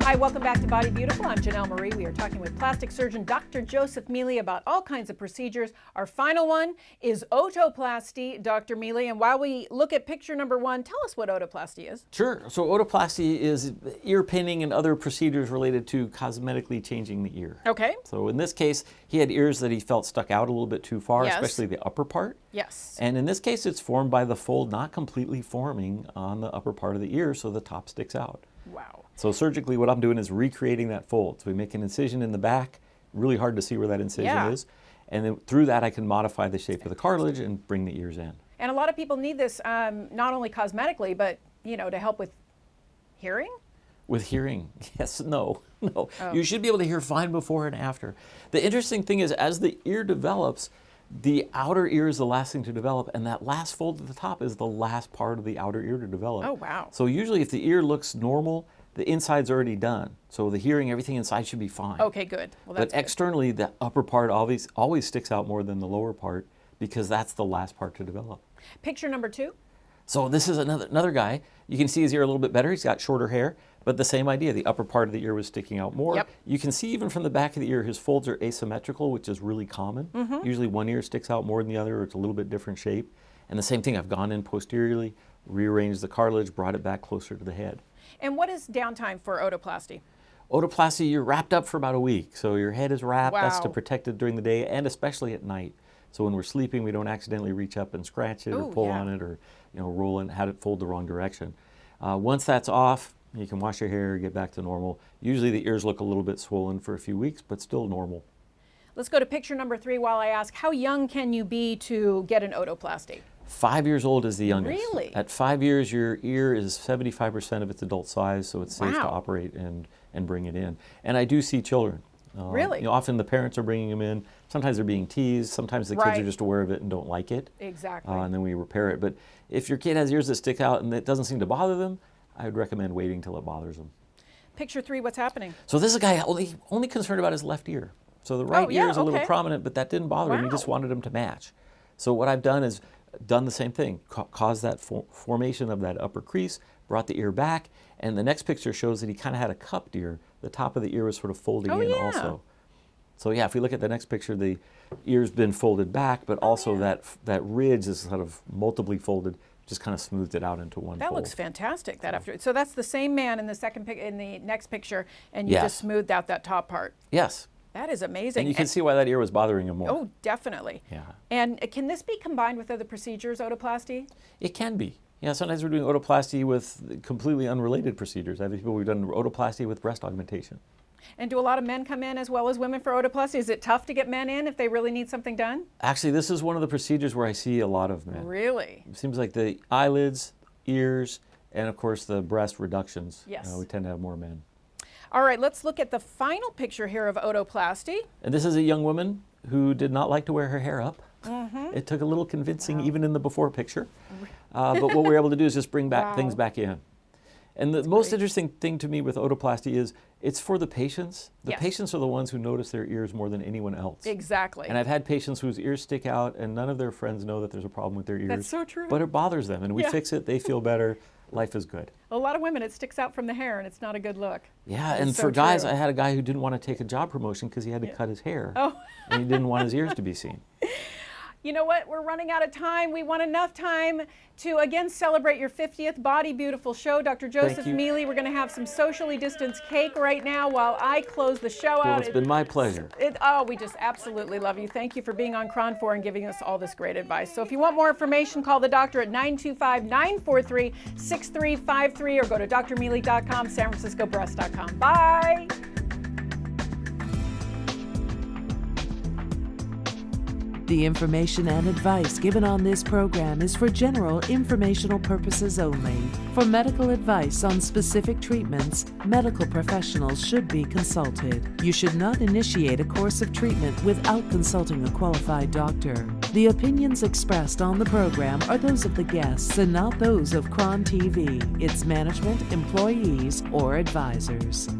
Hi, welcome back to Body Beautiful. I'm Janelle Marie. We are talking with plastic surgeon Dr. Joseph Mealy about all kinds of procedures. Our final one is otoplasty, Dr. Mealy. And while we look at picture number one, tell us what otoplasty is. Sure. So otoplasty is ear pinning and other procedures related to cosmetically changing the ear. Okay. So in this case, he had ears that he felt stuck out a little bit too far, Yes. especially the upper part. Yes. And in this case, it's formed by the fold not completely forming on the upper part of the ear, so the top sticks out. Wow. So surgically, what I'm doing is recreating that fold. So we make an incision in the back, really hard to see where that incision is. And then through that, I can modify the shape of the cartilage and bring the ears in. And a lot of people need this not only cosmetically, but, you know, to help with hearing? With hearing, yes, no. Oh. You should be able to hear fine before and after. The interesting thing is, as the ear develops, the outer ear is the last thing to develop, and that last fold at the top is the last part of the outer ear to develop. Oh, wow. So usually if the ear looks normal, the inside's already done. So the hearing, everything inside should be fine. Okay, good. Well, that's But externally, the upper part always sticks out more than the lower part because that's the last part to develop. good. Picture number two. So this is another guy. You can see his ear a little bit better. He's got shorter hair, but the same idea. The upper part of the ear was sticking out more. Yep. You can see even from the back of the ear, his folds are asymmetrical, which is really common. Usually one ear sticks out more than the other, or it's a little bit different shape. And the same thing, I've gone in posteriorly, rearranged the cartilage, brought it back closer to the head. And what is downtime for otoplasty? Otoplasty, you're wrapped up for about a week. So your head is wrapped. That's to Wow. protect it during the day and especially at night. So when we're sleeping, we don't accidentally reach up and scratch it or Ooh, pull yeah. on it or roll it, have it fold the wrong direction. Once that's off, you can wash your hair, get back to normal. Usually the ears look a little bit swollen for a few weeks, but still normal. Let's go to picture number three while I ask, how young can you be to get an otoplasty? 5 years old is the youngest. Really? At 5 years, your ear is 75% of its adult size, so it's safe to Wow. operate and bring it in. And I do see children. Really? Often the parents are bringing them in. Sometimes they're being teased. Sometimes the kids Right. are just aware of it and don't like it. Exactly. And then we repair it. But if your kid has ears that stick out and it doesn't seem to bother them, I would recommend waiting till it bothers them. Picture three, what's happening? So this is a guy only concerned about his left ear. So the right yeah, ear is a little okay. prominent, but that didn't bother him. He Wow. just wanted him to match. So what I've done is done the same thing, caused that formation of that upper crease, brought the ear back, and the next picture shows that he kind of had a cupped ear. The top of the ear was sort of folding Oh, in yeah. also. So yeah, if we look at the next picture, the ear's been folded back, but also that ridge is sort of multiply folded, just kind of smoothed it out into one That fold. looks fantastic. That after, so that's the same man in the in the next picture, and you Yes. just smoothed out that top part. Yes, That is amazing. and you can see why that ear was bothering him more. Oh, definitely. Yeah. And can this be combined with other procedures, otoplasty? It can be. Yeah, sometimes we're doing otoplasty with completely unrelated procedures. I have people we've done otoplasty with breast augmentation. And do a lot of men come in as well as women for otoplasty? Is it tough to get men in if they really need something done? Actually, this is one of the procedures where I see a lot of men. Really? It seems like the eyelids, ears, and of course the breast reductions. Yes. We tend to have more men. All right, let's look at the final picture here of otoplasty. And this is a young woman who did not like to wear her hair up. It took a little convincing even in the before picture. But what we were able to do is just bring back things back in. And the most interesting thing to me with otoplasty is it's for the patients. The Yes. patients are the ones who notice their ears more than anyone else. Exactly. And I've had patients whose ears stick out and none of their friends know that there's a problem with their ears. That's so true. But it bothers them and we Yeah. fix it, they feel better, life is good. A lot of women, it sticks out from the hair and it's not a good look. Yeah, It's and so for guys, true. I had a guy who didn't want to take a job promotion because he had to cut his hair. Oh. And he didn't want his ears to be seen. You know what? We're running out of time. We want enough time to again celebrate your 50th Body Beautiful show. Dr. Joseph you. Mealy, we're going to have some socially distanced cake right now while I close the show Well, out. it's been my pleasure. We just absolutely love you. Thank you for being on Cron 4 and giving us all this great advice. So if you want more information, call the doctor at 925-943-6353 or go to drmealy.com, sanfranciscobreast.com. Bye. The information and advice given on this program is for general informational purposes only. For medical advice on specific treatments, medical professionals should be consulted. You should not initiate a course of treatment without consulting a qualified doctor. The opinions expressed on the program are those of the guests and not those of Cron TV, its management, employees, or advisors.